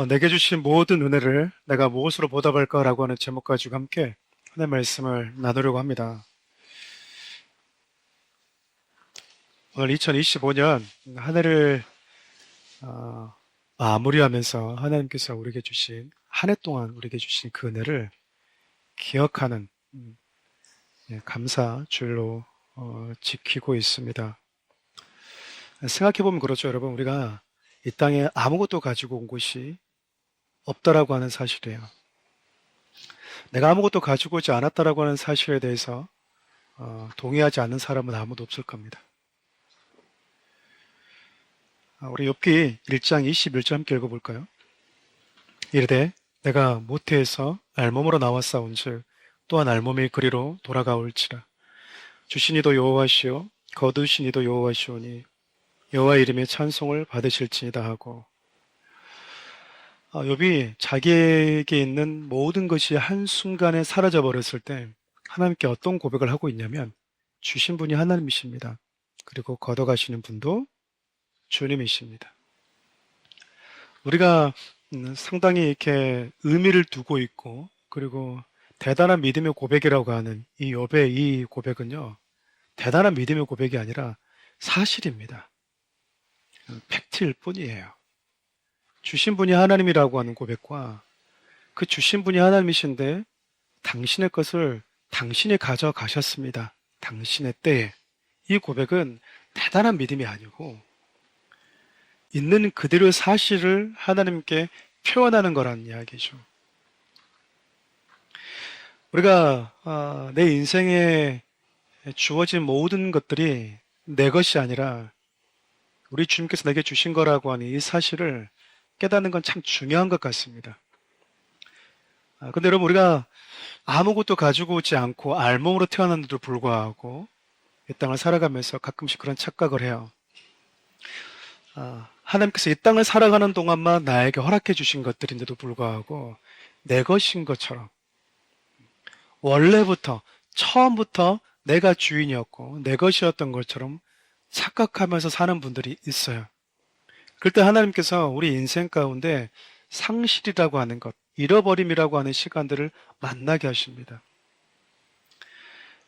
내게 주신 모든 은혜를 내가 무엇으로 보답할까라고 하는 제목 가지고 함께 하나님의 말씀을 나누려고 합니다. 오늘 2025년 한 해를 마무리하면서 하나님께서 우리에게 주신 한 해 동안 우리에게 주신 그 은혜를 기억하는 감사 주일로 지키고 있습니다. 생각해보면 그렇죠, 여러분. 우리가 이 땅에 아무것도 가지고 온 것이 없다라고 하는 사실이에요. 내가 아무것도 가지고 오지 않았다라고 하는 사실에 대해서 동의하지 않는 사람은 아무도 없을 겁니다. 우리 욥기 1장 21절 함께 읽어볼까요? 이르되 내가 모태에서 알몸으로 나왔사온즉 또한 알몸이 그리로 돌아가올지라. 주신 이도 여호와시요 거두신 이도 여호와시오니 여호와 이름의 찬송을 받으실지니이다 하고, 욥이 자기에게 있는 모든 것이 한순간에 사라져 버렸을 때 하나님께 어떤 고백을 하고 있냐면, 주신 분이 하나님이십니다. 그리고 걷어가시는 분도 주님이십니다. 우리가 상당히 이렇게 의미를 두고 있고, 그리고 대단한 믿음의 고백이라고 하는 이 욥의 이 고백은요, 대단한 믿음의 고백이 아니라 사실입니다. 팩트일 뿐이에요. 주신 분이 하나님이라고 하는 고백과 그 주신 분이 하나님이신데 당신의 것을 당신이 가져가셨습니다. 당신의 때에. 이 고백은 대단한 믿음이 아니고 있는 그대로의 사실을 하나님께 표현하는 거라는 이야기죠. 우리가 내 인생에 주어진 모든 것들이 내 것이 아니라 우리 주님께서 내게 주신 거라고 하는 이 사실을 깨닫는 건 참 중요한 것 같습니다. 근데 여러분, 우리가 아무것도 가지고 오지 않고 알몸으로 태어났는데도 불구하고 이 땅을 살아가면서 가끔씩 그런 착각을 해요. 하나님께서 이 땅을 살아가는 동안만 나에게 허락해 주신 것들인데도 불구하고 내 것인 것처럼, 원래부터 처음부터 내가 주인이었고 내 것이었던 것처럼 착각하면서 사는 분들이 있어요. 그럴 때 하나님께서 우리 인생 가운데 상실이라고 하는 것, 잃어버림이라고 하는 시간들을 만나게 하십니다.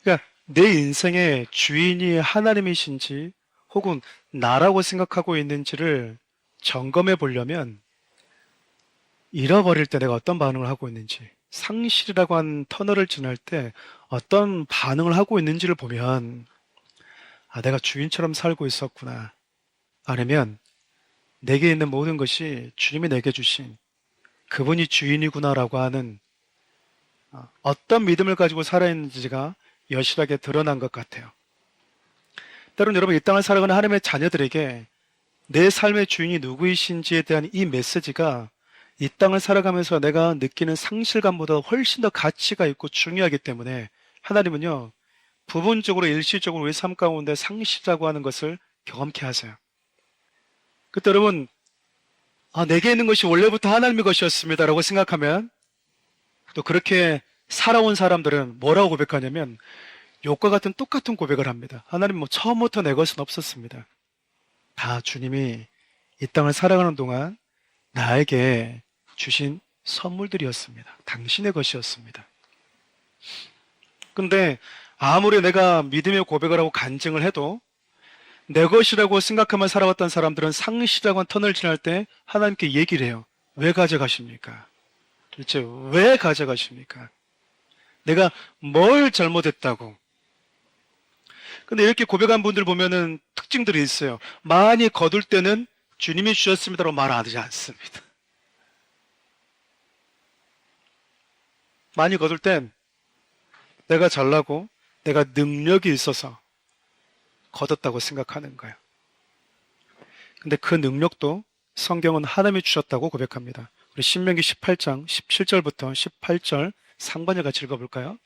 그러니까 내 인생의 주인이 하나님이신지 혹은 나라고 생각하고 있는지를 점검해 보려면 잃어버릴 때 내가 어떤 반응을 하고 있는지, 상실이라고 하는 터널을 지날 때 어떤 반응을 하고 있는지를 보면 내가 주인처럼 살고 있었구나. 아니면 내게 있는 모든 것이 주님이 내게 주신 그분이 주인이구나라고 하는 어떤 믿음을 가지고 살아있는지가 여실하게 드러난 것 같아요. 때로는 여러분, 이 땅을 살아가는 하나님의 자녀들에게 내 삶의 주인이 누구이신지에 대한 이 메시지가 이 땅을 살아가면서 내가 느끼는 상실감보다 훨씬 더 가치가 있고 중요하기 때문에 하나님은요, 부분적으로 일시적으로 우리 삶 가운데 상실이라고 하는 것을 경험케 하세요. 그때 여러분, 내게 있는 것이 원래부터 하나님의 것이었습니다 라고 생각하면, 또 그렇게 살아온 사람들은 뭐라고 고백하냐면 욥과 같은 똑같은 고백을 합니다. 하나님, 처음부터 내 것은 없었습니다. 다 주님이 이 땅을 살아가는 동안 나에게 주신 선물들이었습니다. 당신의 것이었습니다. 근데 아무리 내가 믿음의 고백을 하고 간증을 해도 내 것이라고 생각하며 살아왔던 사람들은 상실이라고 한 터널을 지날 때 하나님께 얘기를 해요. 왜 가져가십니까? 도대체 왜 가져가십니까? 내가 뭘 잘못했다고? 근데 이렇게 고백한 분들 보면은 특징들이 있어요. 많이 거둘 때는 주님이 주셨습니다라고 말 하지 않습니다. 많이 거둘 땐 내가 잘나고 내가 능력이 있어서 거뒀다고 생각하는 거예요. 근데 그 능력도 성경은 하나님이 주셨다고 고백합니다. 우리 신명기 18장 17절부터 18절 상반절 같이 읽어볼까요?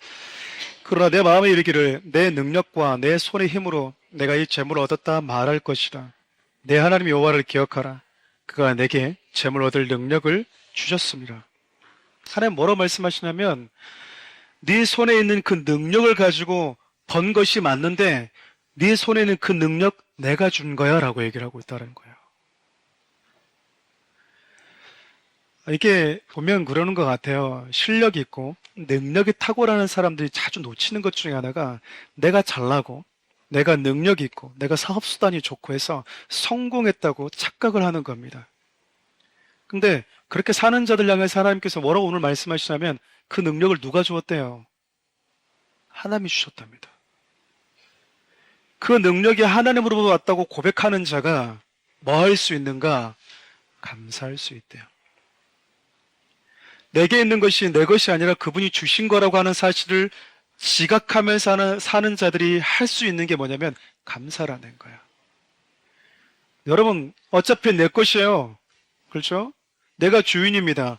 그러나 내 마음에 이르기를 내 능력과 내 손의 힘으로 내가 이 재물을 얻었다 말할 것이라. 내 하나님 여호와를 기억하라. 그가 내게 재물 얻을 능력을 주셨습니다. 하나님 뭐라고 말씀하시냐면 네 손에 있는 그 능력을 가지고 번 것이 맞는데 네 손에 있는 그 능력 내가 준 거야 라고 얘기를 하고 있다는 거예요. 이게 보면 그러는 것 같아요. 실력이 있고 능력이 탁월한 사람들이 자주 놓치는 것 중에 하나가 내가 잘나고 내가 능력이 있고 내가 사업수단이 좋고 해서 성공했다고 착각을 하는 겁니다. 근데 그렇게 사는 자들 향해서 하나님께서 뭐라고 오늘 말씀하시냐면 그 능력을 누가 주었대요? 하나님이 주셨답니다. 그 능력이 하나님으로부터 왔다고 고백하는 자가 뭐 할 수 있는가? 감사할 수 있대요. 내게 있는 것이 내 것이 아니라 그분이 주신 거라고 하는 사실을 지각하면서 사는 자들이 할 수 있는 게 뭐냐면 감사라는 거야. 여러분, 어차피 내 것이에요. 그렇죠? 내가 주인입니다.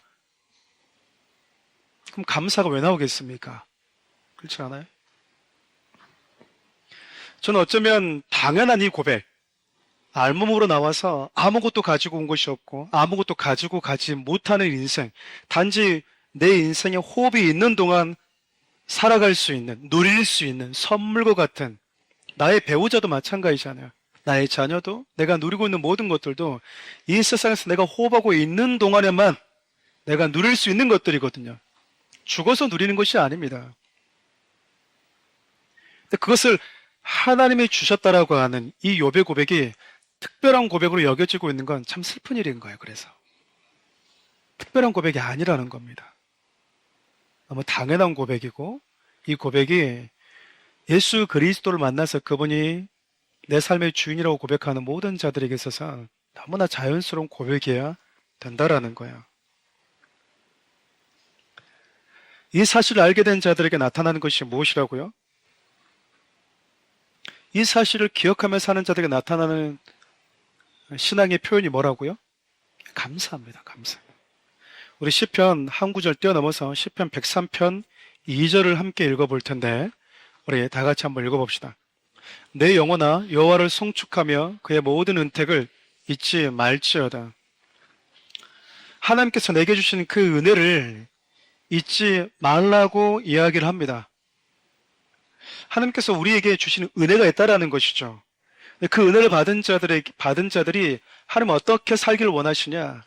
그럼 감사가 왜 나오겠습니까? 그렇지 않아요? 저는 어쩌면 당연한 이 고백, 알몸으로 나와서 아무것도 가지고 온 것이 없고 아무것도 가지고 가지 못하는 인생, 단지 내 인생에 호흡이 있는 동안 살아갈 수 있는, 누릴 수 있는 선물과 같은 나의 배우자도 마찬가지잖아요. 나의 자녀도 내가 누리고 있는 모든 것들도 이 세상에서 내가 호흡하고 있는 동안에만 내가 누릴 수 있는 것들이거든요. 죽어서 누리는 것이 아닙니다. 근데 그것을 하나님이 주셨다라고 하는 이 욥의 고백이 특별한 고백으로 여겨지고 있는 건 참 슬픈 일인 거예요. 그래서 특별한 고백이 아니라는 겁니다. 너무 당연한 고백이고 이 고백이 예수 그리스도를 만나서 그분이 내 삶의 주인이라고 고백하는 모든 자들에게 있어서 너무나 자연스러운 고백이어야 된다라는 거예요. 이 사실을 알게 된 자들에게 나타나는 것이 무엇이라고요? 이 사실을 기억하며 사는 자들에게 나타나는 신앙의 표현이 뭐라고요? 감사합니다. 감사. 우리 시편 한 구절 뛰어넘어서 시편 103편 2절을 함께 읽어볼 텐데 우리 다 같이 한번 읽어봅시다. 내 영혼아 여호와를 송축하며 그의 모든 은택을 잊지 말지어다. 하나님께서 내게 주신 그 은혜를 잊지 말라고 이야기를 합니다. 하나님께서 우리에게 주시는 은혜가 있다라는 것이죠. 그 은혜를 받은 자들이 하나님 어떻게 살기를 원하시냐?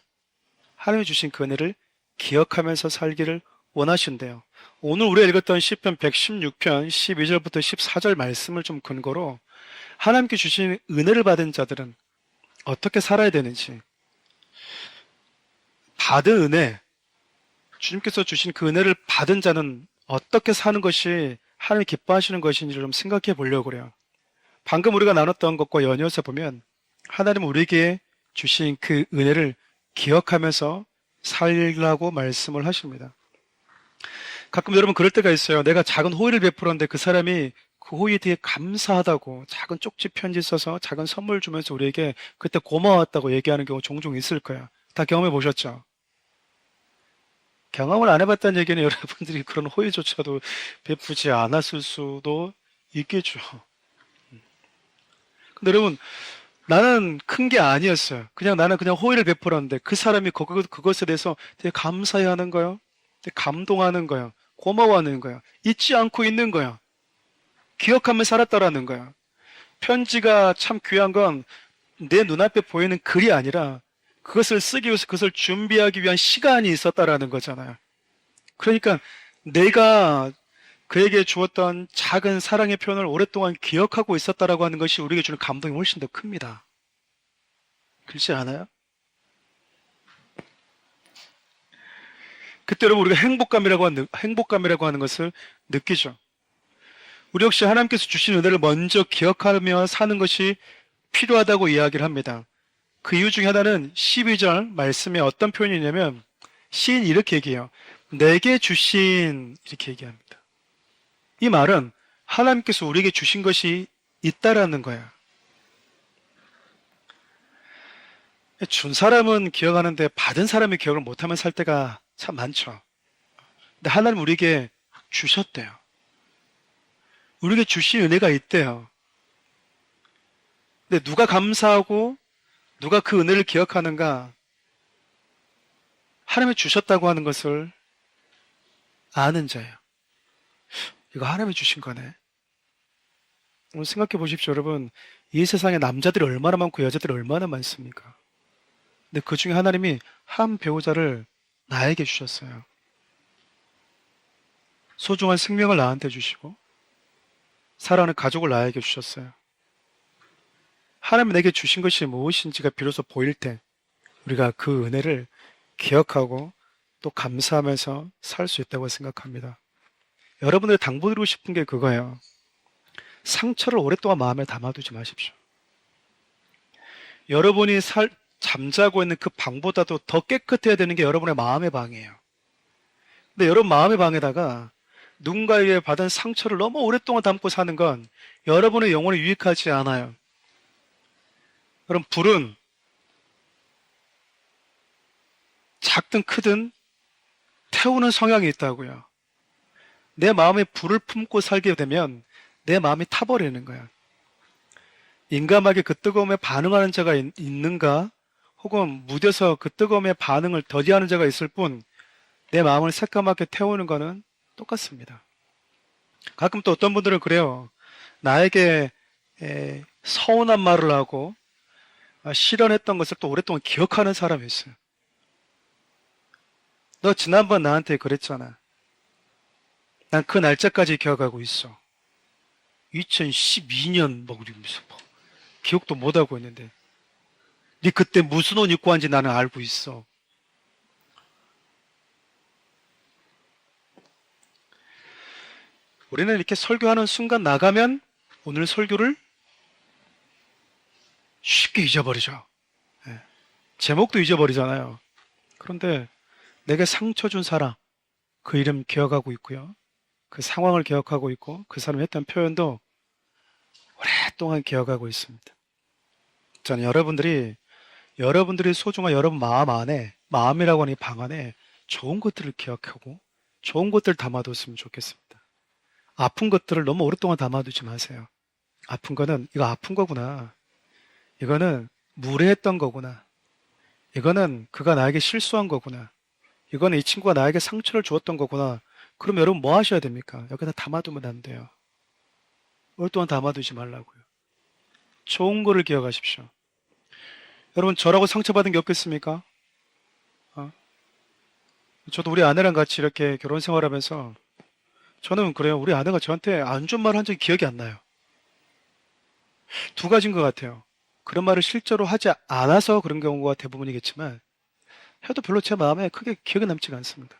하나님이 주신 그 은혜를 기억하면서 살기를 원하신대요. 오늘 우리가 읽었던 시편 116편 12절부터 14절 말씀을 좀 근거로 하나님께 주신 은혜를 받은 자들은 어떻게 살아야 되는지, 받은 은혜, 주님께서 주신 그 은혜를 받은 자는 어떻게 사는 것이 하나님이 기뻐하시는 것인지를 좀 생각해 보려고 그래요. 방금 우리가 나눴던 것과 연이어서 보면 하나님은 우리에게 주신 그 은혜를 기억하면서 살라고 말씀을 하십니다. 가끔 여러분 그럴 때가 있어요. 내가 작은 호의를 베풀었는데 그 사람이 그 호의에 되게 감사하다고 작은 쪽지 편지 써서 작은 선물 주면서 우리에게 그때 고마웠다고 얘기하는 경우 종종 있을 거야. 다 경험해 보셨죠? 경험을 안 해봤다는 얘기는 여러분들이 그런 호의조차도 베푸지 않았을 수도 있겠죠. 근데 여러분, 나는 큰 게 아니었어요. 나는 그냥 호의를 베풀었는데 그 사람이 그것에 대해서 되게 감사해 하는 거예요. 되게 감동하는 거예요. 고마워하는 거예요. 잊지 않고 있는 거예요. 기억하며 살았다라는 거예요. 편지가 참 귀한 건 내 눈앞에 보이는 글이 아니라 그것을 쓰기 위해서 그것을 준비하기 위한 시간이 있었다라는 거잖아요. 그러니까 내가 그에게 주었던 작은 사랑의 표현을 오랫동안 기억하고 있었다라고 하는 것이 우리에게 주는 감동이 훨씬 더 큽니다. 그렇지 않아요? 그때 여러분 우리가 행복감이라고 하는 것을 느끼죠. 우리 역시 하나님께서 주신 은혜를 먼저 기억하며 사는 것이 필요하다고 이야기를 합니다. 그 이유 중에 하나는 12절 말씀에 어떤 표현이 있냐면 시인이 이렇게 얘기해요. 내게 주신 이렇게 얘기합니다. 이 말은 하나님께서 우리에게 주신 것이 있다라는 거야. 준 사람은 기억하는데 받은 사람이 기억을 못하면 살 때가 참 많죠. 근데 하나님 우리에게 주셨대요. 우리에게 주신 은혜가 있대요. 근데 누가 감사하고 누가 그 은혜를 기억하는가? 하나님이 주셨다고 하는 것을 아는 자예요. 이거 하나님이 주신 거네. 오늘 생각해 보십시오, 여러분. 이 세상에 남자들이 얼마나 많고 여자들이 얼마나 많습니까? 근데 그 중에 하나님이 한 배우자를 나에게 주셨어요. 소중한 생명을 나한테 주시고 사랑하는 가족을 나에게 주셨어요. 하나님이 내게 주신 것이 무엇인지가 비로소 보일 때 우리가 그 은혜를 기억하고 또 감사하면서 살 수 있다고 생각합니다. 여러분들 당부드리고 싶은 게 그거예요. 상처를 오랫동안 마음에 담아두지 마십시오. 여러분이 잠자고 있는 그 방보다도 더 깨끗해야 되는 게 여러분의 마음의 방이에요. 근데 여러분 마음의 방에다가 누군가에게 받은 상처를 너무 오랫동안 담고 사는 건 여러분의 영혼에 유익하지 않아요. 그럼 불은 작든 크든 태우는 성향이 있다고요. 내 마음에 불을 품고 살게 되면 내 마음이 타버리는 거야. 인감하게 그 뜨거움에 반응하는 자가 있는가? 혹은 무뎌서 그 뜨거움의 반응을 더디하는 자가 있을 뿐 내 마음을 새까맣게 태우는 거는 똑같습니다. 가끔 또 어떤 분들은 그래요. 나에게 서운한 말을 하고 실언했던 것을 또 오랫동안 기억하는 사람이 있어요. 너 지난번 나한테 그랬잖아. 난 그 날짜까지 기억하고 있어. 2012년 뭐 그러면서 기억도 못하고 있는데 네 그때 무슨 옷 입고 왔는지 나는 알고 있어. 우리는 이렇게 설교하는 순간 나가면 오늘 설교를 쉽게 잊어버리죠. 예. 제목도 잊어버리잖아요. 그런데 내게 상처 준 사람, 그 이름 기억하고 있고요. 그 상황을 기억하고 있고 그 사람이 했던 표현도 오랫동안 기억하고 있습니다. 저는 여러분들이 소중한 여러분 마음 안에, 마음이라고 하는 이 방 안에 좋은 것들을 기억하고 좋은 것들 담아뒀으면 좋겠습니다. 아픈 것들을 너무 오랫동안 담아두지 마세요. 아픈 거는 이거 아픈 거구나. 이거는 무례했던 거구나. 이거는 그가 나에게 실수한 거구나. 이거는 이 친구가 나에게 상처를 주었던 거구나. 그럼 여러분 뭐 하셔야 됩니까? 여기다 담아두면 안 돼요. 오랫동안 담아두지 말라고요. 좋은 거를 기억하십시오. 여러분 저라고 상처받은 게 없겠습니까? 어? 저도 우리 아내랑 같이 이렇게 결혼 생활하면서 저는 그래요. 우리 아내가 저한테 안 좋은 말 한 적이 기억이 안 나요. 두 가지인 것 같아요. 그런 말을 실제로 하지 않아서 그런 경우가 대부분이겠지만 해도 별로 제 마음에 크게 기억에 남지가 않습니다.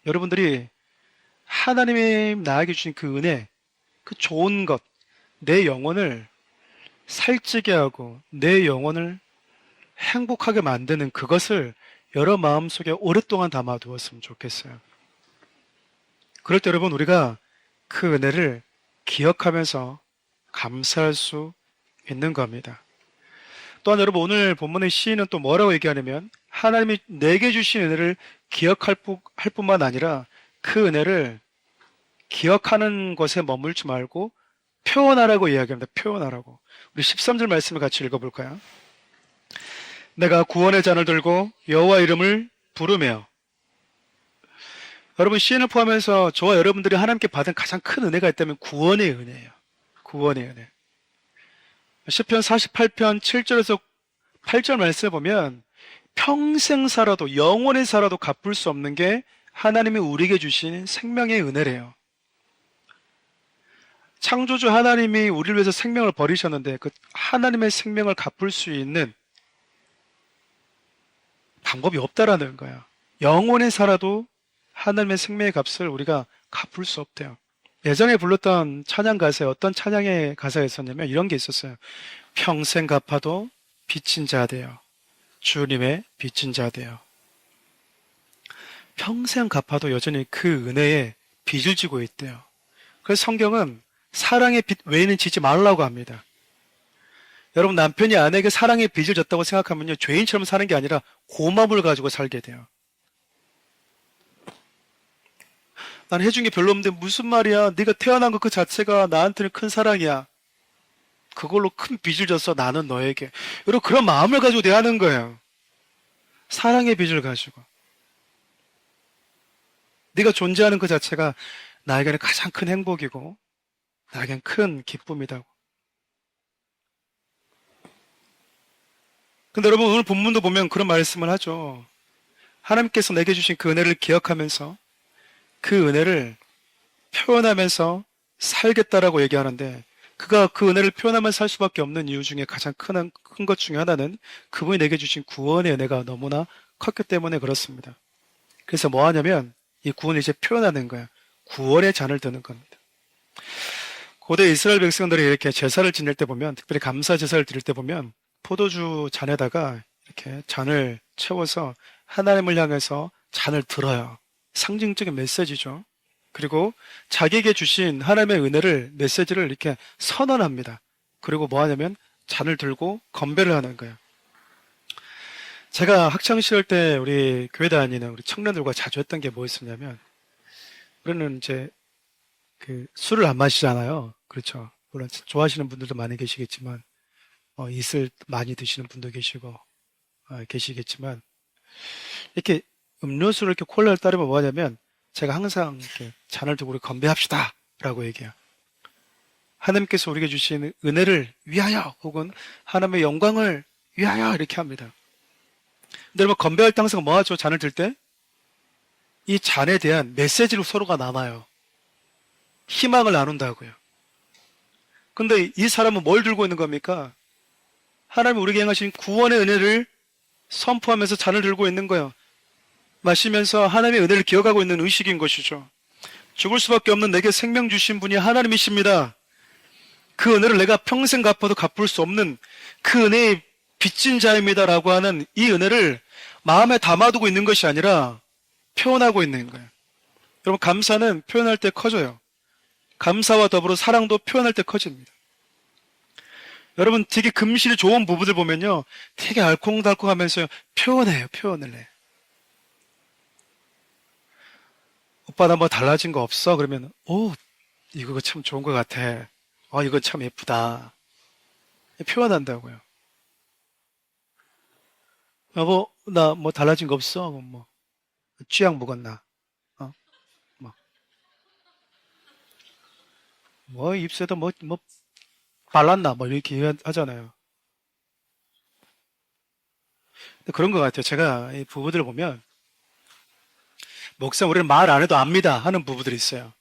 여러분들이 하나님이 나에게 주신 그 은혜, 그 좋은 것, 내 영혼을 살찌게 하고 내 영혼을 행복하게 만드는 그것을 여러 마음속에 오랫동안 담아두었으면 좋겠어요. 그럴 때 여러분 우리가 그 은혜를 기억하면서 감사할 수 있는 겁니다. 또한 여러분 오늘 본문의 시인은 또 뭐라고 얘기하냐면 하나님이 내게 주신 은혜를 기억할 뿐만 아니라 그 은혜를 기억하는 것에 머물지 말고 표현하라고 이야기합니다. 표현하라고. 우리 13절 말씀을 같이 읽어볼까요? 내가 구원의 잔을 들고 여호와 이름을 부르며. 여러분 시인을 포함해서 저와 여러분들이 하나님께 받은 가장 큰 은혜가 있다면 구원의 은혜예요. 구원의 은혜. 시편 48편 7절에서 8절 말씀을 보면 평생 살아도 영원히 살아도 갚을 수 없는 게 하나님이 우리에게 주신 생명의 은혜래요. 창조주 하나님이 우리를 위해서 생명을 버리셨는데 그 하나님의 생명을 갚을 수 있는 방법이 없다라는 거예요. 영원히 살아도 하나님의 생명의 값을 우리가 갚을 수 없대요. 예전에 불렀던 찬양 가사에 어떤 찬양의 가사가 있었냐면 이런 게 있었어요. 평생 갚아도 빚진 자 되어 주님의 빚진 자 되어. 평생 갚아도 여전히 그 은혜에 빚을 지고 있대요. 그래서 성경은 사랑의 빚 외에는 지지 말라고 합니다. 여러분 남편이 아내에게 사랑의 빚을 졌다고 생각하면요 죄인처럼 사는 게 아니라 고마움을 가지고 살게 돼요. 난 해준 게 별로 없는데 무슨 말이야. 네가 태어난 것 그 자체가 나한테는 큰 사랑이야. 그걸로 큰 빚을 졌어 나는 너에게. 여러분 그런 마음을 가지고 대하는 거예요. 사랑의 빚을 가지고. 네가 존재하는 그 자체가 나에게는 가장 큰 행복이고 나에겐 큰 기쁨이다. 근데 여러분 오늘 본문도 보면 그런 말씀을 하죠. 하나님께서 내게 주신 그 은혜를 기억하면서 그 은혜를 표현하면서 살겠다라고 얘기하는데, 그가 그 은혜를 표현하면 살 수밖에 없는 이유 중에 가장 큰 것 중에 하나는 그분이 내게 주신 구원의 은혜가 너무나 컸기 때문에 그렇습니다. 그래서 뭐 하냐면 이 구원을 이제 표현하는 거야. 구원의 잔을 드는 겁니다. 고대 이스라엘 백성들이 이렇게 제사를 지낼 때 보면, 특별히 감사 제사를 드릴 때 보면 포도주 잔에다가 이렇게 잔을 채워서 하나님을 향해서 잔을 들어요. 상징적인 메시지죠. 그리고 자기에게 주신 하나님의 은혜를, 메시지를 이렇게 선언합니다. 그리고 뭐 하냐면 잔을 들고 건배를 하는 거예요. 제가 학창시절 때 우리 교회 다니는 우리 청년들과 자주 했던 게 뭐였었냐면, 우리는 이제 그 술을 안 마시잖아요. 그렇죠. 물론 좋아하시는 분들도 많이 계시겠지만, 이슬 많이 드시는 분도 계시고, 계시겠지만, 이렇게 음료수를 이렇게 콜라를 따르면 뭐 하냐면, 제가 항상 이렇게 잔을 두고 우리 건배합시다 라고 얘기해요. 하나님께서 우리에게 주신 은혜를 위하여, 혹은 하나님의 영광을 위하여 이렇게 합니다. 근데 여러분, 건배할 때 항상 뭐 하죠? 잔을 들 때? 이 잔에 대한 메시지로 서로가 나눠요. 희망을 나눈다고요. 근데 이 사람은 뭘 들고 있는 겁니까? 하나님이 우리에게 행하신 구원의 은혜를 선포하면서 잔을 들고 있는 거예요. 마시면서 하나님의 은혜를 기억하고 있는 의식인 것이죠. 죽을 수밖에 없는 내게 생명 주신 분이 하나님이십니다. 그 은혜를 내가 평생 갚아도 갚을 수 없는 그 은혜의 빚진 자입니다라고 하는 이 은혜를 마음에 담아두고 있는 것이 아니라 표현하고 있는 거예요. 여러분, 감사는 표현할 때 커져요. 감사와 더불어 사랑도 표현할 때 커집니다. 여러분, 되게 금실이 좋은 부부들 보면요, 되게 알콩달콩하면서 표현해요. 표현을 해. 오빠 나 뭐 달라진 거 없어? 그러면 오, 이거 참 좋은 것 같아. 이거 참 예쁘다. 표현한다고요. 여보, 나 뭐 달라진 거 없어? 뭐 취향 먹었나? 어? 뭐, 입새도 뭐 발랐나? 뭐 이렇게 하잖아요. 근데 그런 것 같아요. 제가 이 부부들을 보면, 목사 우리는 말 안 해도 압니다 하는 부부들이 있어요.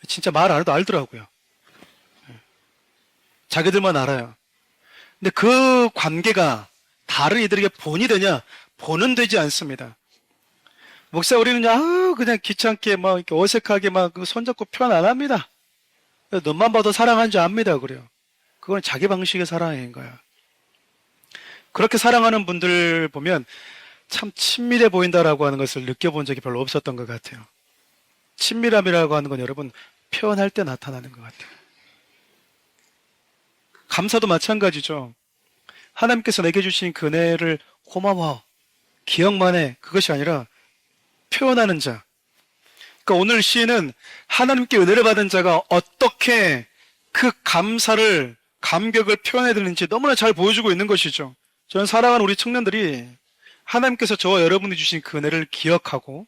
진짜 말 안 해도 알더라고요. 자기들만 알아요. 근데 그 관계가 다른 이들에게 본이 되냐? 본은 되지 않습니다. 목사 우리는 그냥 귀찮게 막 이렇게 어색하게 막 손잡고 표현 안 합니다. 너만 봐도 사랑한 줄 압니다. 그래요. 그건 자기 방식의 사랑인 거야. 그렇게 사랑하는 분들 보면 참 친밀해 보인다라고 하는 것을 느껴본 적이 별로 없었던 것 같아요. 친밀함이라고 하는 건 여러분 표현할 때 나타나는 것 같아요. 감사도 마찬가지죠. 하나님께서 내게 주신 그 은혜를 고마워, 기억만 해, 그것이 아니라 표현하는 자. 그러니까 오늘 시인은 하나님께 은혜를 받은 자가 어떻게 그 감사를, 감격을 표현해야 되는지 너무나 잘 보여주고 있는 것이죠. 저는 사랑하는 우리 청년들이 하나님께서 저와 여러분이 주신 그 은혜를 기억하고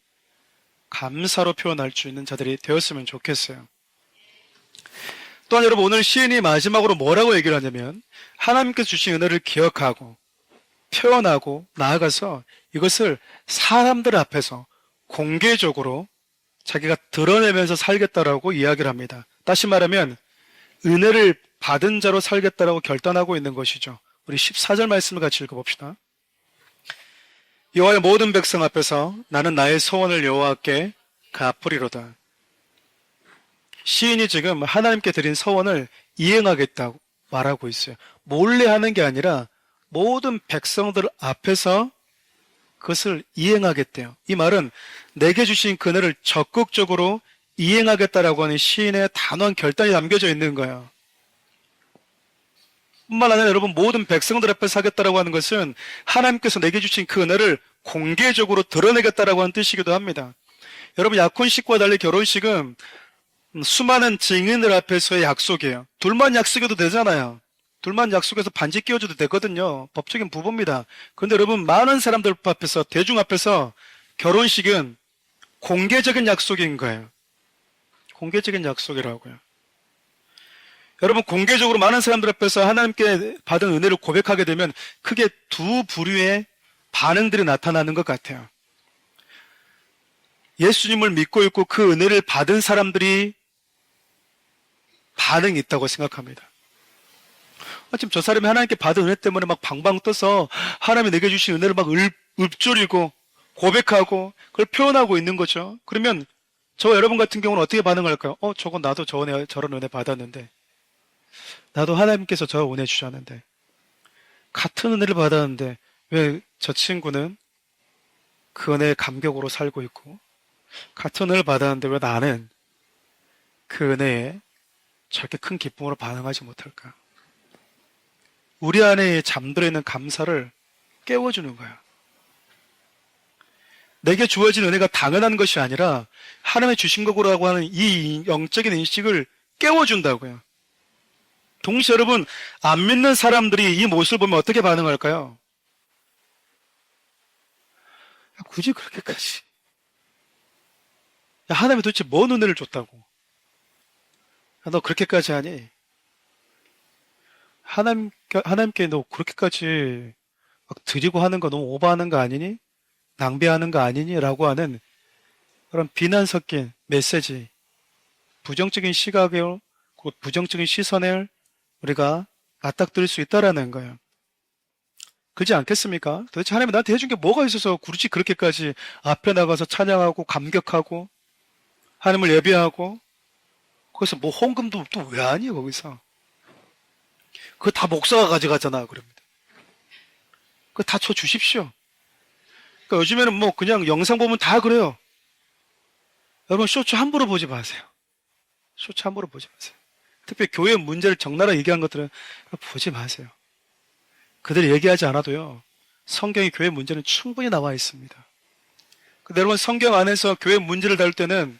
감사로 표현할 수 있는 자들이 되었으면 좋겠어요. 또한 여러분, 오늘 시인이 마지막으로 뭐라고 얘기를 하냐면, 하나님께서 주신 은혜를 기억하고 표현하고 나아가서 이것을 사람들 앞에서 공개적으로 자기가 드러내면서 살겠다라고 이야기를 합니다. 다시 말하면 은혜를 받은 자로 살겠다라고 결단하고 있는 것이죠. 우리 14절 말씀을 같이 읽어봅시다. 여호와의 모든 백성 앞에서 나는 나의 소원을 여호와께 갚으리로다. 시인이 지금 하나님께 드린 서원을 이행하겠다고 말하고 있어요. 몰래 하는 게 아니라 모든 백성들 앞에서 그것을 이행하겠대요. 이 말은 내게 주신 그 은혜를 적극적으로 이행하겠다라고 하는 시인의 단호한 결단이 담겨져 있는 거예요. 뿐만 아니라 여러분, 모든 백성들 앞에서 하겠다라고 하는 것은 하나님께서 내게 주신 그 은혜를 공개적으로 드러내겠다라고 하는 뜻이기도 합니다. 여러분, 약혼식과 달리 결혼식은 수많은 증인들 앞에서의 약속이에요. 둘만 약속해도 되잖아요. 둘만 약속해서 반지 끼워줘도 되거든요. 법적인 부부입니다. 그런데 여러분, 많은 사람들 앞에서, 대중 앞에서 결혼식은 공개적인 약속인 거예요. 공개적인 약속이라고요. 여러분, 공개적으로 많은 사람들 앞에서 하나님께 받은 은혜를 고백하게 되면 크게 두 부류의 반응들이 나타나는 것 같아요. 예수님을 믿고 있고 그 은혜를 받은 사람들이 반응이 있다고 생각합니다. 지금 저 사람이 하나님께 받은 은혜 때문에 막 방방 떠서 하나님이 내게 주신 은혜를 막 읊조리고 고백하고 그걸 표현하고 있는 거죠. 그러면 저 여러분 같은 경우는 어떻게 반응할까요? 저건 나도 저런 은혜 받았는데, 나도 하나님께서 저 은혜 주셨는데, 같은 은혜를 받았는데 왜 저 친구는 그 은혜의 감격으로 살고 있고, 같은 은혜를 받았는데 왜 나는 그 은혜에 저렇게 큰 기쁨으로 반응하지 못할까? 우리 안에 잠들어 있는 감사를 깨워주는 거야. 내게 주어진 은혜가 당연한 것이 아니라 하나님의 주신 거라고 하는 이 영적인 인식을 깨워준다고요. 동시에 여러분, 안 믿는 사람들이 이 모습을 보면 어떻게 반응할까요? 굳이 그렇게까지. 하나님이 도대체 뭔 은혜를 줬다고? 너 그렇게까지 하니? 하나님께 너 그렇게까지 막 드리고 하는 거 너무 오버하는 거 아니니? 낭비하는 거 아니니? 라고 하는 그런 비난 섞인 메시지, 부정적인 시각을, 부정적인 시선을 우리가 맞닥뜨릴 수 있다라는 거예요. 그렇지 않겠습니까? 도대체 하나님이 나한테 해준 게 뭐가 있어서 굳이 그렇게까지 앞에 나가서 찬양하고 감격하고 하나님을 예배하고 거기서 뭐 헌금도 또 왜 하니 거기서? 그거 다 목사가 가져가잖아. 그럽니다. 그거 다 줘 주십시오. 그러니까 요즘에는 뭐 그냥 영상 보면 다 그래요. 여러분 쇼츠 함부로 보지 마세요. 쇼츠 함부로 보지 마세요. 특별히 교회 문제를 적나라하게 얘기한 것들은 보지 마세요. 그들이 얘기하지 않아도요, 성경의 교회 문제는 충분히 나와 있습니다. 근데 여러분, 성경 안에서 교회 문제를 다룰 때는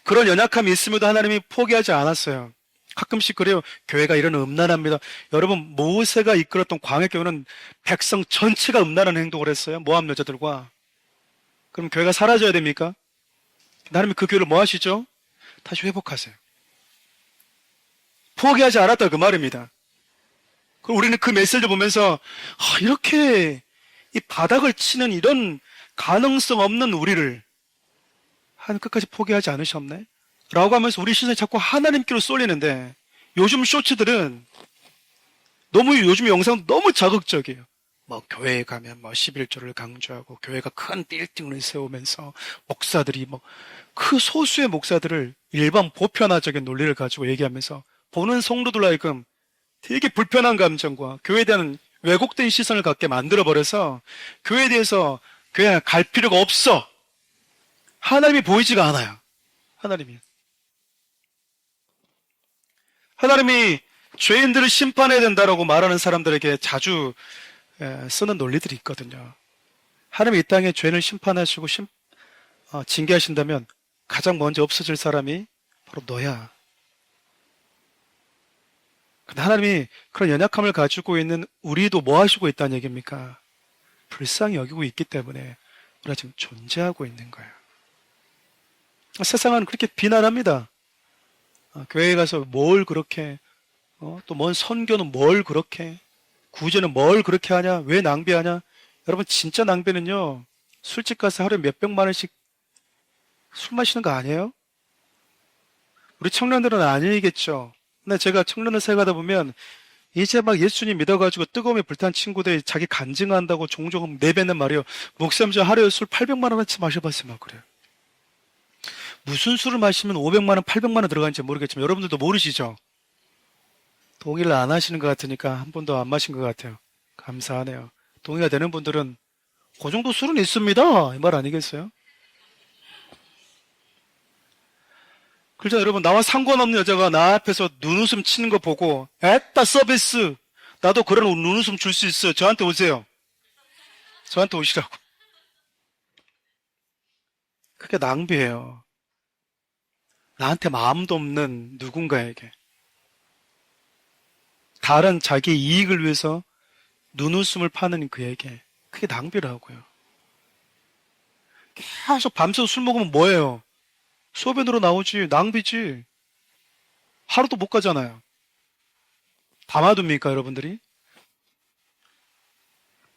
그런 연약함이 있음에도 하나님이 포기하지 않았어요. 가끔씩 그래요. 교회가 이런 음란합니다. 여러분, 모세가 이끌었던 광야교회는 백성 전체가 음란한 행동을 했어요. 모함 여자들과. 그럼 교회가 사라져야 됩니까? 하나님이 그 교회를 뭐 하시죠? 다시 회복하세요. 포기하지 않았다 그 말입니다. 그럼 우리는 그 메시지를 보면서 이렇게 이 바닥을 치는 이런 가능성 없는 우리를 하나님 끝까지 포기하지 않으셨네? 라고 하면서 우리 시선이 자꾸 하나님께로 쏠리는데, 요즘 쇼츠들은 요즘 영상 너무 자극적이에요. 뭐 교회에 가면 뭐 11조를 강조하고 교회가 큰 빌딩을 세우면서 목사들이 뭐 그 소수의 목사들을 일반 보편화적인 논리를 가지고 얘기하면서 보는 성도들 하여금 되게 불편한 감정과 교회에 대한 왜곡된 시선을 갖게 만들어버려서 교회에 대해서 교회 갈 필요가 없어. 하나님이 보이지가 않아요. 하나님이 죄인들을 심판해야 된다라고 말하는 사람들에게 자주 쓰는 논리들이 있거든요. 하나님이 이 땅에 죄인을 심판하시고 징계하신다면 가장 먼저 없어질 사람이 바로 너야. 근데 하나님이 그런 연약함을 가지고 있는 우리도 뭐 하시고 있다는 얘기입니까? 불쌍히 여기고 있기 때문에 우리가 지금 존재하고 있는 거예요. 세상은 그렇게 비난합니다. 교회에 가서 뭘 그렇게, 또 뭔 선교는 뭘 그렇게, 구제는 뭘 그렇게 하냐, 왜 낭비하냐. 여러분, 진짜 낭비는요, 술집 가서 하루에 몇백만 원씩 술 마시는 거 아니에요? 우리 청년들은 아니겠죠. 근데 제가 청년을 생각하다 보면 이제 막 예수님 믿어가지고 뜨거움에 불탄 친구들이 자기 간증한다고 종종 내뱉는 말이요. 목사님 저 하루에 술 800만 원어치 마셔봤어요. 막 그래요. 무슨 술을 마시면 500만 원, 800만 원 들어가는지 모르겠지만 여러분들도 모르시죠? 동의를 안 하시는 것 같으니까 한 번도 안 마신 것 같아요. 감사하네요. 동의가 되는 분들은 그 정도 술은 있습니다. 이 말 아니겠어요? 그렇죠. 여러분, 나와 상관없는 여자가 나 앞에서 눈웃음 치는 거 보고 에따 서비스, 나도 그런 눈웃음 줄 수 있어요. 저한테 오세요. 저한테 오시라고. 그게 낭비예요. 나한테 마음도 없는 누군가에게 다른 자기 이익을 위해서 눈웃음을 파는 그에게 그게 낭비라고요. 계속 밤새서 술 먹으면 뭐예요? 소변으로 나오지. 낭비지. 하루도 못 가잖아요. 담아둡니까 여러분들이?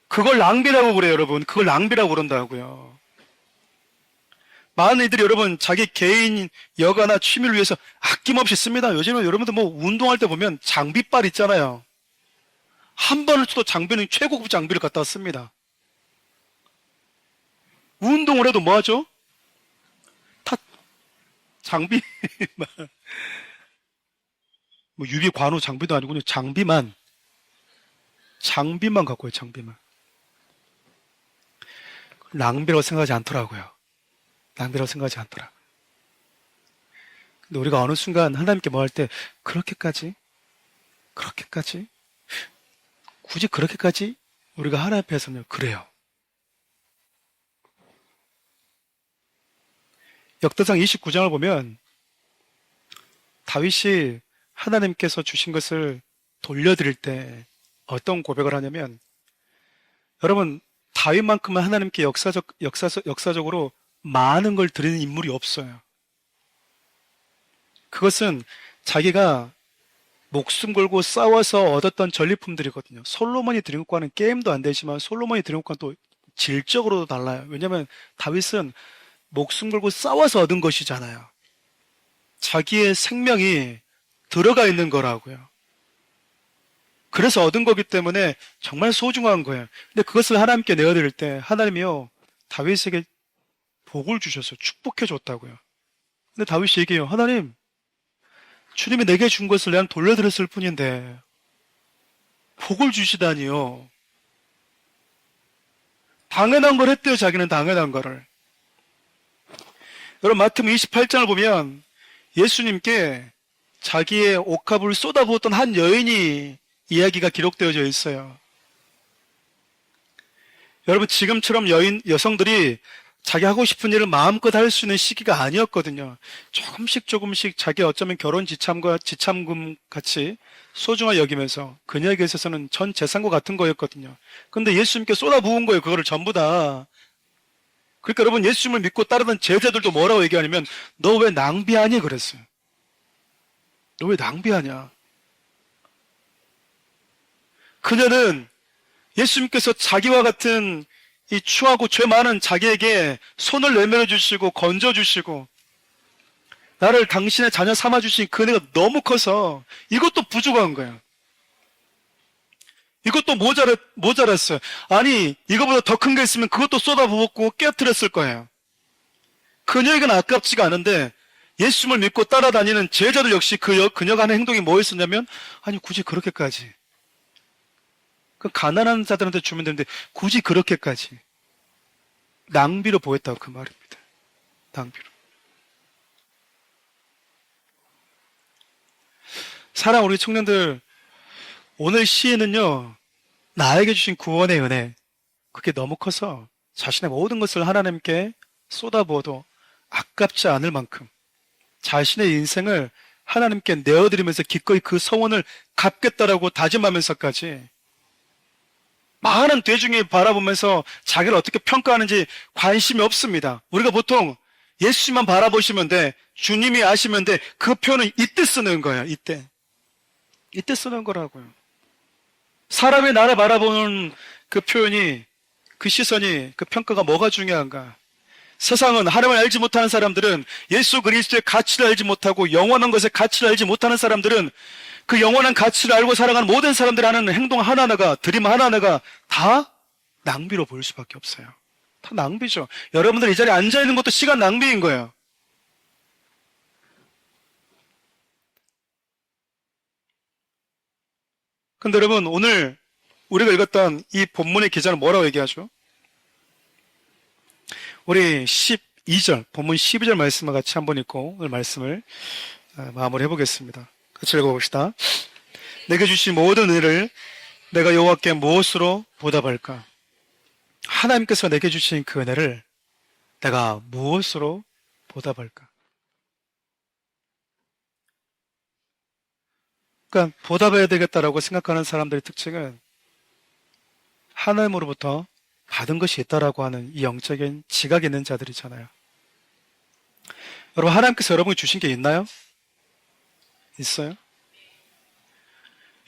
그걸 낭비라고 그래요 여러분. 그걸 낭비라고 그런다고요. 많은 이들이 여러분 자기 개인 여가나 취미를 위해서 아낌없이 씁니다. 요즘은 여러분들 뭐 운동할 때 보면 장비빨 있잖아요. 한 번을 쳐도 장비는 최고급 장비를 갖다 씁니다. 운동을 해도 뭐 하죠? 다 장비 뭐 유비 관우 장비도 아니군요. 장비만 갖고 요 장비만. 낭비라고 생각하지 않더라고요. 낭비라고 생각하지 않더라. 근데 우리가 어느 순간 하나님께 뭐 할 때 그렇게까지 굳이 그렇게까지 우리가 하나님 앞에서는 그래요. 역대상 29장을 보면 다윗이 하나님께서 주신 것을 돌려드릴 때 어떤 고백을 하냐면, 여러분 다윗만큼은 하나님께 역사적으로 많은 걸 드리는 인물이 없어요. 그것은 자기가 목숨 걸고 싸워서 얻었던 전리품들이거든요. 솔로몬이 드린 것과는 게임도 안 되지만 솔로몬이 드린 것과는 또 질적으로도 달라요. 왜냐하면 다윗은 목숨 걸고 싸워서 얻은 것이잖아요. 자기의 생명이 들어가 있는 거라고요. 그래서 얻은 거기 때문에 정말 소중한 거예요. 근데 그것을 하나님께 내어드릴 때 하나님이요 다윗에게 복을 주셔서 축복해 줬다고요. 근데 다윗이 얘기해요. 하나님, 주님이 내게 준 것을 내가 돌려드렸을 뿐인데 복을 주시다니요. 당연한 걸 했대요. 자기는 당연한 거를. 여러분 마태복음 28장을 보면 예수님께 자기의 옥합을 쏟아부었던 한 여인이 이야기가 기록되어져 있어요. 여러분 지금처럼 여성들이 자기 하고 싶은 일을 마음껏 할 수 있는 시기가 아니었거든요. 조금씩 자기 어쩌면 결혼 지참금 같이 소중하게 여기면서 그녀에게 있어서는 전 재산과 같은 거였거든요. 근데 예수님께 쏟아부은 거예요. 그거를 전부 다. 그러니까 여러분 예수님을 믿고 따르던 제자들도 뭐라고 얘기하냐면 너 왜 낭비하니 그랬어요. 너 왜 낭비하냐. 그녀는 예수님께서 자기와 같은 이 추하고 죄 많은 자기에게 손을 내밀어 주시고 건져 주시고 나를 당신의 자녀 삼아 주신 그 은혜가 너무 커서 이것도 부족한 거예요. 이것도 모자랐어요. 아니 이거보다 더 큰 게 있으면 그것도 쏟아부었고 깨뜨렸을 거예요. 그녀에게는 아깝지가 않은데 예수님을 믿고 따라다니는 제자들 역시 그녀가 하는 행동이 뭐였었냐면 아니 굳이 그렇게까지 그 가난한 자들한테 주면 되는데 굳이 그렇게까지 낭비로 보였다고 그 말입니다. 낭비로. 사랑 우리 청년들, 오늘 시에는요 나에게 주신 구원의 은혜 그게 너무 커서 자신의 모든 것을 하나님께 쏟아부어도 아깝지 않을 만큼 자신의 인생을 하나님께 내어드리면서 기꺼이 그 서원을 갚겠다라고 다짐하면서까지 많은 대중이 바라보면서 자기를 어떻게 평가하는지 관심이 없습니다. 우리가 보통 예수님만 바라보시면 돼, 주님이 아시면 돼, 그 표현은 이때 쓰는 거예요. 이때 쓰는 거라고요. 사람이 나를 바라보는 그 표현이, 그 시선이, 그 평가가 뭐가 중요한가? 세상은 하나님을 알지 못하는 사람들은, 예수 그리스도의 가치를 알지 못하고 영원한 것의 가치를 알지 못하는 사람들은 그 영원한 가치를 알고 살아가는 모든 사람들이 하는 행동 하나하나가, 드림 하나하나가 다 낭비로 보일 수밖에 없어요. 다 낭비죠. 여러분들 이 자리에 앉아있는 것도 시간 낭비인 거예요. 근데 여러분 오늘 우리가 읽었던 이 본문의 기자는 뭐라고 얘기하죠? 우리 12절, 본문 12절 말씀과 같이 한번 읽고 오늘 말씀을 마무리 해보겠습니다. 같이 읽어봅시다. 내게 주신 모든 은혜를 내가 여호와께 무엇으로 보답할까? 하나님께서 내게 주신 그 은혜를 내가 무엇으로 보답할까? 그러니까 보답해야 되겠다라고 생각하는 사람들의 특징은 하나님으로부터 받은 것이 있다라고 하는 이 영적인 지각이 있는 자들이잖아요. 여러분 하나님께서 여러분이 주신 게 있나요? 있어요?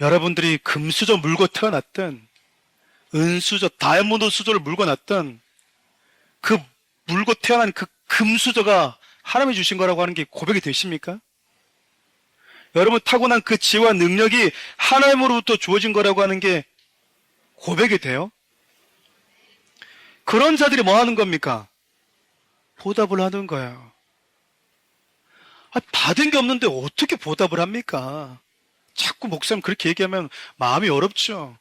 여러분들이 금수저 물고 태어났든 은수저, 다이아몬드 수저를 물고 났든 그 물고 태어난 그 금수저가 하나님이 주신 거라고 하는 게 고백이 되십니까? 여러분 타고난 그 지혜와 능력이 하나님으로부터 주어진 거라고 하는 게 고백이 돼요? 그런 자들이 뭐 하는 겁니까? 보답을 하는 거예요. 받은 게 없는데 어떻게 보답을 합니까? 자꾸 목사님 그렇게 얘기하면 마음이 어렵죠.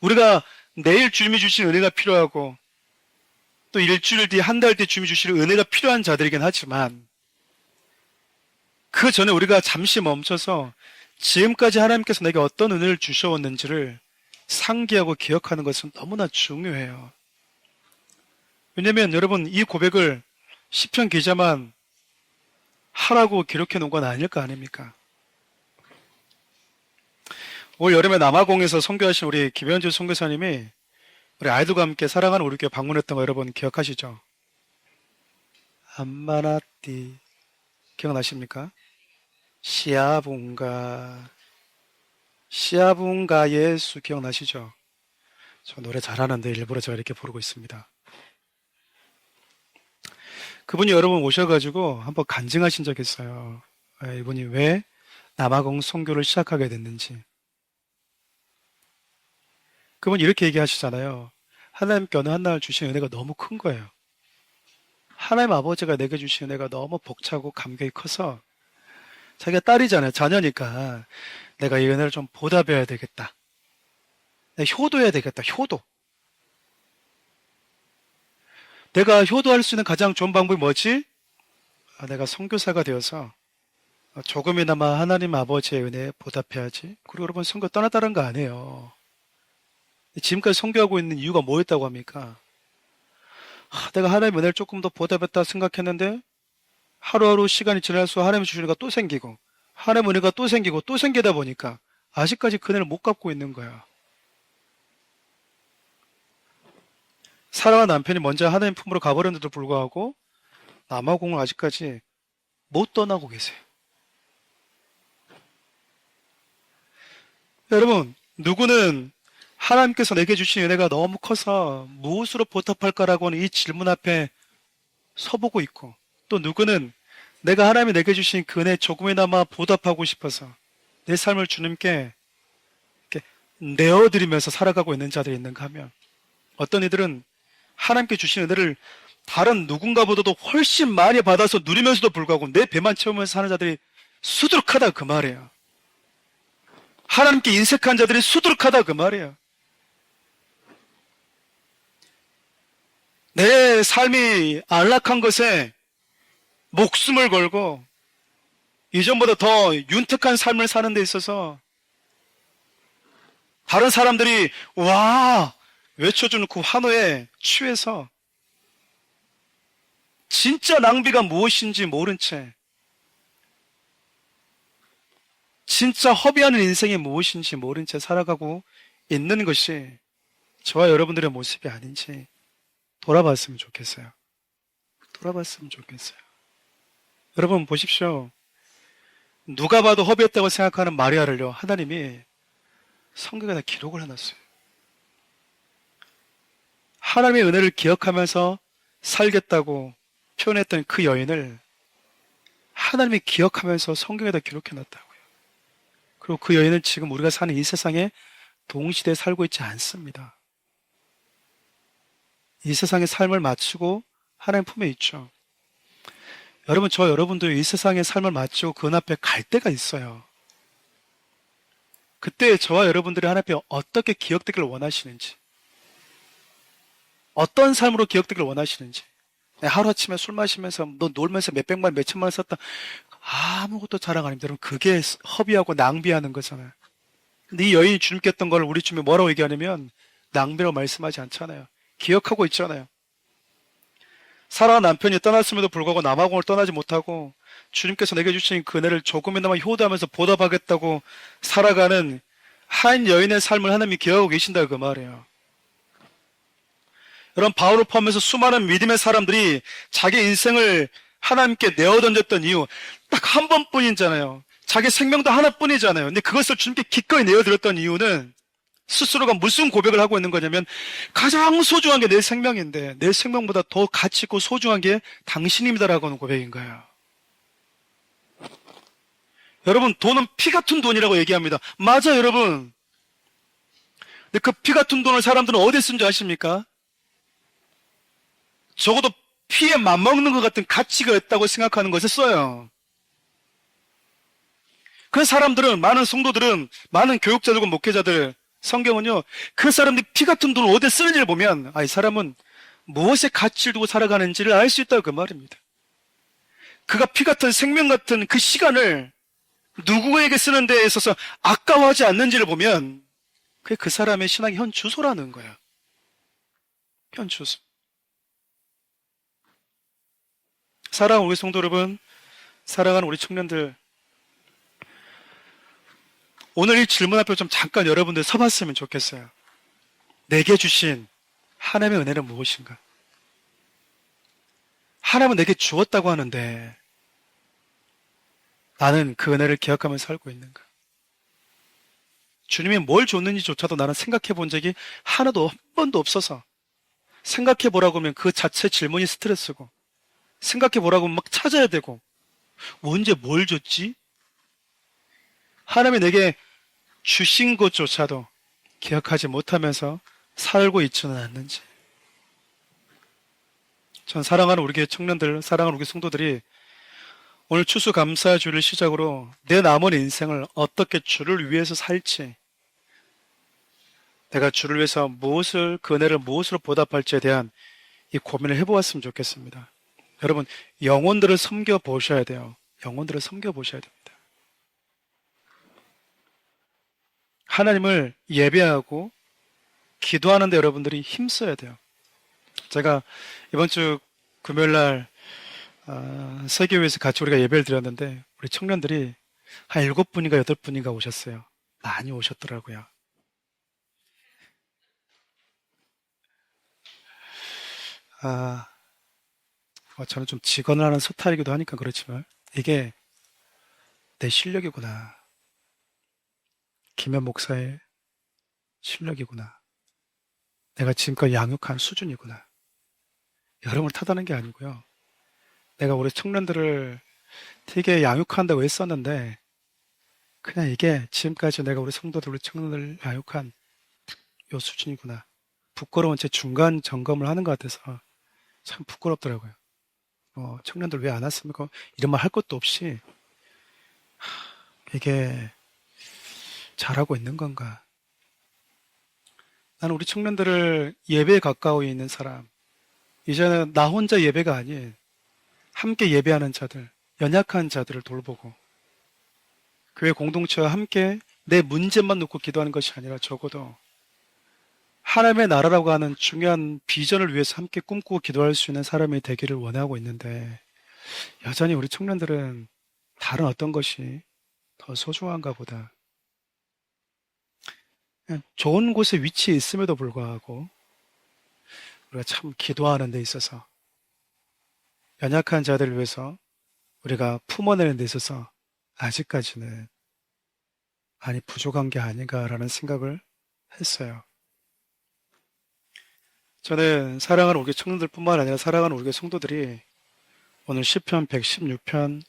우리가 내일 주님이 주신 은혜가 필요하고 또 일주일 뒤, 한 달 뒤 주님이 주실 은혜가 필요한 자들이긴 하지만 그 전에 우리가 잠시 멈춰서 지금까지 하나님께서 내게 어떤 은혜를 주셔왔는지를 상기하고 기억하는 것은 너무나 중요해요. 왜냐면 여러분 이 고백을 시편 기자만 하라고 기록해 놓은 건 아닐 거 아닙니까? 올 여름에 남아공에서 선교하신 우리 김현주 선교사님이 우리 아이들과 함께 사랑하는 우리 교회 방문했던 거 여러분 기억하시죠? 안마나띠 기억나십니까? 시아붕가 예수 기억나시죠? 저 노래 잘하는데 일부러 제가 이렇게 부르고 있습니다. 그분이 여러분 오셔가지고 한번 간증하신 적이 있어요. 이분이 왜 남아공 선교를 시작하게 됐는지. 그분이 이렇게 얘기하시잖아요. 하나님께 어느 한날 주신 은혜가 너무 큰 거예요. 하나님 아버지가 내게 주신 은혜가 너무 벅차고 감격이 커서 자기가 딸이잖아요. 자녀니까 내가 이 은혜를 좀 보답해야 되겠다. 내가 효도해야 되겠다. 효도. 내가 효도할 수 있는 가장 좋은 방법이 뭐지? 내가 선교사가 되어서 조금이나마 하나님 아버지의 은혜에 보답해야지. 그리고 여러분 선교 떠났다는 거 아니에요. 지금까지 선교하고 있는 이유가 뭐였다고 합니까? 내가 하나님의 은혜를 조금 더 보답했다 생각했는데 하루하루 시간이 지날수록 하나님이 주시는 은혜가 또 생기고 하나님의 은혜가 또 생기고 또 생기다 보니까 아직까지 그 은혜를 못 갚고 있는 거야. 사랑하는 남편이 먼저 하나님 품으로 가버렸는데도 불구하고 남아공을 아직까지 못 떠나고 계세요. 여러분, 누구는 하나님께서 내게 주신 은혜가 너무 커서 무엇으로 보답할까라고 하는 이 질문 앞에 서보고 있고, 또 누구는 내가 하나님이 내게 주신 그 은혜 조금이나마 보답하고 싶어서 내 삶을 주님께 이렇게 내어드리면서 살아가고 있는 자들이 있는가 하면, 어떤 이들은 하나님께 주신 은혜를 다른 누군가보다도 훨씬 많이 받아서 누리면서도 불구하고 내 배만 채우면서 사는 자들이 수두룩하다 그 말이에요. 하나님께 인색한 자들이 수두룩하다 그 말이에요. 내 삶이 안락한 것에 목숨을 걸고 이전보다 더 윤택한 삶을 사는 데 있어서 다른 사람들이 와 외쳐주는 그 환호에 취해서 진짜 낭비가 무엇인지 모른 채, 진짜 허비하는 인생이 무엇인지 모른 채 살아가고 있는 것이 저와 여러분들의 모습이 아닌지 돌아봤으면 좋겠어요. 돌아봤으면 좋겠어요. 여러분 보십시오. 누가 봐도 허비했다고 생각하는 마리아를요, 하나님이 성경에다 기록을 해놨어요. 하나님의 은혜를 기억하면서 살겠다고 표현했던 그 여인을 하나님이 기억하면서 성경에다 기록해놨다고요. 그리고 그 여인은 지금 우리가 사는 이 세상에 동시대에 살고 있지 않습니다. 이 세상의 삶을 마치고 하나님 품에 있죠. 여러분, 저 여러분도 이 세상의 삶을 마치고 그 앞에 갈 때가 있어요. 그때 저와 여러분들이 하나님 앞에 어떻게 기억되기를 원하시는지, 어떤 삶으로 기억되기를 원하시는지. 하루아침에 술 마시면서 너 놀면서 몇백만 몇천만 원 썼다, 아무것도 자랑 아닙니다. 여러분, 그게 허비하고 낭비하는 거잖아요. 근데 이 여인이 주님께 했던 걸 우리 주님이 뭐라고 얘기하냐면 낭비라고 말씀하지 않잖아요. 기억하고 있잖아요. 사랑하는 남편이 떠났음에도 불구하고 남아공을 떠나지 못하고 주님께서 내게 주신 그 은혜를 조금이나마 효도하면서 보답하겠다고 살아가는 한 여인의 삶을 하나님이 기억하고 계신다 그 말이에요. 여러분, 바울을 포함해서 수많은 믿음의 사람들이 자기 인생을 하나님께 내어던졌던 이유 딱 한 번뿐이잖아요. 자기 생명도 하나뿐이잖아요. 근데 그것을 주님께 기꺼이 내어드렸던 이유는 스스로가 무슨 고백을 하고 있는 거냐면 가장 소중한 게 내 생명인데 내 생명보다 더 가치 있고 소중한 게 당신입니다라고 하는 고백인 거예요. 여러분, 돈은 피 같은 돈이라고 얘기합니다. 맞아, 여러분. 근데 그 피 같은 돈을 사람들은 어디에 쓴 줄 아십니까? 적어도 피에 맞먹는 것 같은 가치가 있다고 생각하는 것에 써요. 그 사람들은, 많은 성도들은, 많은 교육자들과 목회자들, 성경은요, 그 사람들이 피 같은 돈을 어디에 쓰는지를 보면, 이 사람은 무엇에 가치를 두고 살아가는지를 알 수 있다고 그 말입니다. 그가 피 같은 생명 같은 그 시간을 누구에게 쓰는 데에 있어서 아까워하지 않는지를 보면, 그게 그 사람의 신앙의 현 주소라는 거야. 현 주소. 사랑하는 우리 성도 여러분, 사랑하는 우리 청년들, 오늘 이 질문 앞에 좀 잠깐 여러분들 서봤으면 좋겠어요. 내게 주신 하나님의 은혜는 무엇인가? 하나님은 내게 주었다고 하는데 나는 그 은혜를 기억하면서 살고 있는가? 주님이 뭘 줬는지조차도 나는 생각해 본 적이 하나도 한 번도 없어서 생각해 보라고 하면 그 자체 질문이 스트레스고 생각해 보라고 하면 막 찾아야 되고 언제 뭘 줬지? 하나님이 내게 주신 것조차도 기억하지 못하면서 살고 있지는 않는지. 전 사랑하는 우리 교회 청년들, 사랑하는 우리 성도들이 오늘 추수감사주를 시작으로 내 남은 인생을 어떻게 주를 위해서 살지, 내가 주를 위해서 무엇을, 그 은혜를 무엇으로 보답할지에 대한 이 고민을 해보았으면 좋겠습니다. 여러분, 영혼들을 섬겨보셔야 돼요. 영혼들을 섬겨보셔야 됩니다. 하나님을 예배하고 기도하는데 여러분들이 힘써야 돼요. 제가 이번 주 금요일 날 세계교회에서 같이 우리가 예배를 드렸는데 우리 청년들이 한 7분인가 8분인가 오셨어요. 많이 오셨더라고요. 저는 좀 직언을 하는 스타일이기도 하니까 그렇지만 이게 내 실력이구나. 김현 목사의 실력이구나. 내가 지금까지 양육한 수준이구나. 여러분을 탓하는 게 아니고요. 내가 우리 청년들을 되게 양육한다고 했었는데 그냥 이게 지금까지 내가 우리 성도들, 우리 청년들 양육한 요 수준이구나. 부끄러운 제 중간 점검을 하는 것 같아서 참 부끄럽더라고요. 청년들 왜 안 왔습니까? 이런 말 할 것도 없이 이게 잘하고 있는 건가? 나는 우리 청년들을 예배에 가까워 있는 사람, 이제는 나 혼자 예배가 아닌 함께 예배하는 자들, 연약한 자들을 돌보고 교회 공동체와 함께 내 문제만 놓고 기도하는 것이 아니라 적어도 하나님의 나라라고 하는 중요한 비전을 위해서 함께 꿈꾸고 기도할 수 있는 사람이 되기를 원하고 있는데 여전히 우리 청년들은 다른 어떤 것이 더 소중한가 보다. 그냥 좋은 곳에 위치해 있음에도 불구하고 우리가 참 기도하는 데 있어서 연약한 자들을 위해서 우리가 품어내는 데 있어서 아직까지는 많이 부족한 게 아닌가라는 생각을 했어요. 저는 사랑하는 우리 청년들뿐만 아니라 사랑하는 우리 성도들이 오늘 시편 116편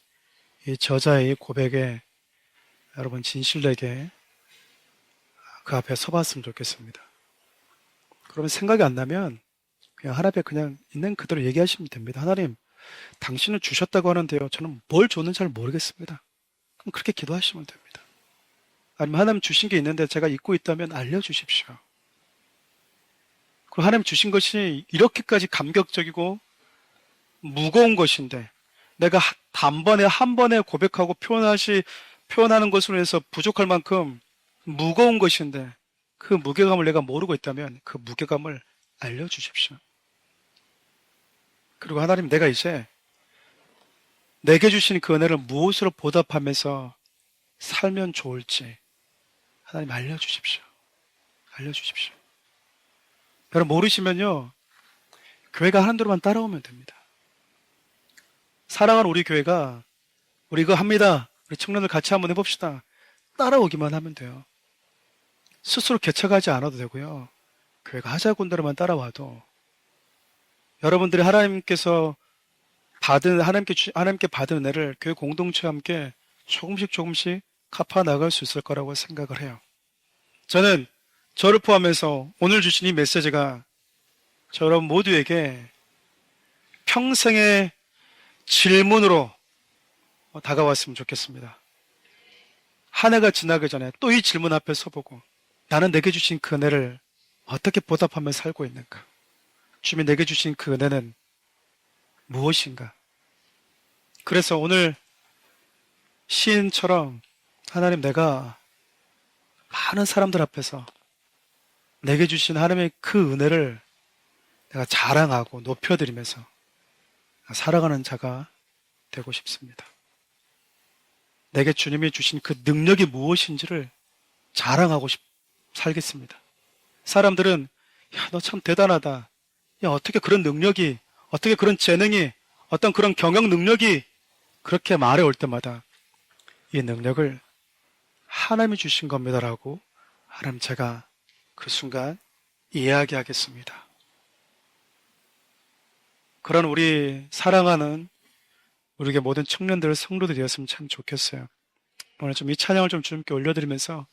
이 저자의 고백에 여러분 진실되게 그 앞에 서봤으면 좋겠습니다. 그러면 생각이 안 나면 그냥 하나님 앞에 그냥 있는 그대로 얘기하시면 됩니다. 하나님, 당신은 주셨다고 하는데요. 저는 뭘 줬는지 잘 모르겠습니다. 그럼 그렇게 기도하시면 됩니다. 아니면 하나님 주신 게 있는데 제가 잊고 있다면 알려주십시오. 그 하나님 주신 것이 이렇게까지 감격적이고 무거운 것인데 내가 단번에 한 번에 고백하고 표현하는 것으로 해서 부족할 만큼 무거운 것인데 그 무게감을 내가 모르고 있다면 그 무게감을 알려주십시오. 그리고 하나님, 내가 이제 내게 주신 그 은혜를 무엇으로 보답하면서 살면 좋을지 하나님 알려주십시오. 알려주십시오. 여러분 모르시면요, 교회가 하는 대로만 따라오면 됩니다. 사랑하는 우리 교회가 우리 이거 합니다. 우리 청년들 같이 한번 해봅시다. 따라오기만 하면 돼요. 스스로 개척하지 않아도 되고요. 교회가 하자고 한 대로만 따라와도 여러분들이 하나님께 받은 은혜를 교회 공동체와 함께 조금씩 갚아 나갈 수 있을 거라고 생각을 해요. 저는 저를 포함해서 오늘 주신 이 메시지가 저 여러분 모두에게 평생의 질문으로 다가왔으면 좋겠습니다. 한 해가 지나기 전에 또 이 질문 앞에 서보고 나는 내게 주신 그 은혜를 어떻게 보답하며 살고 있는가? 주님이 내게 주신 그 은혜는 무엇인가? 그래서 오늘 시인처럼 하나님 내가 많은 사람들 앞에서 내게 주신 하나님의 그 은혜를 내가 자랑하고 높여드리면서 살아가는 자가 되고 싶습니다. 내게 주님이 주신 그 능력이 무엇인지를 자랑하고 살겠습니다. 사람들은 야, 너 참 대단하다. 야, 어떻게 그런 능력이, 어떻게 그런 재능이, 어떤 그런 경영 능력이 그렇게 말해올 때마다 이 능력을 하나님이 주신 겁니다라고 하나님 제가 그 순간 이야기하겠습니다. 그런 우리 사랑하는 우리에게 모든 청년들, 성도들이었으면 참 좋겠어요. 오늘 좀 이 찬양을 좀 주님께 올려드리면서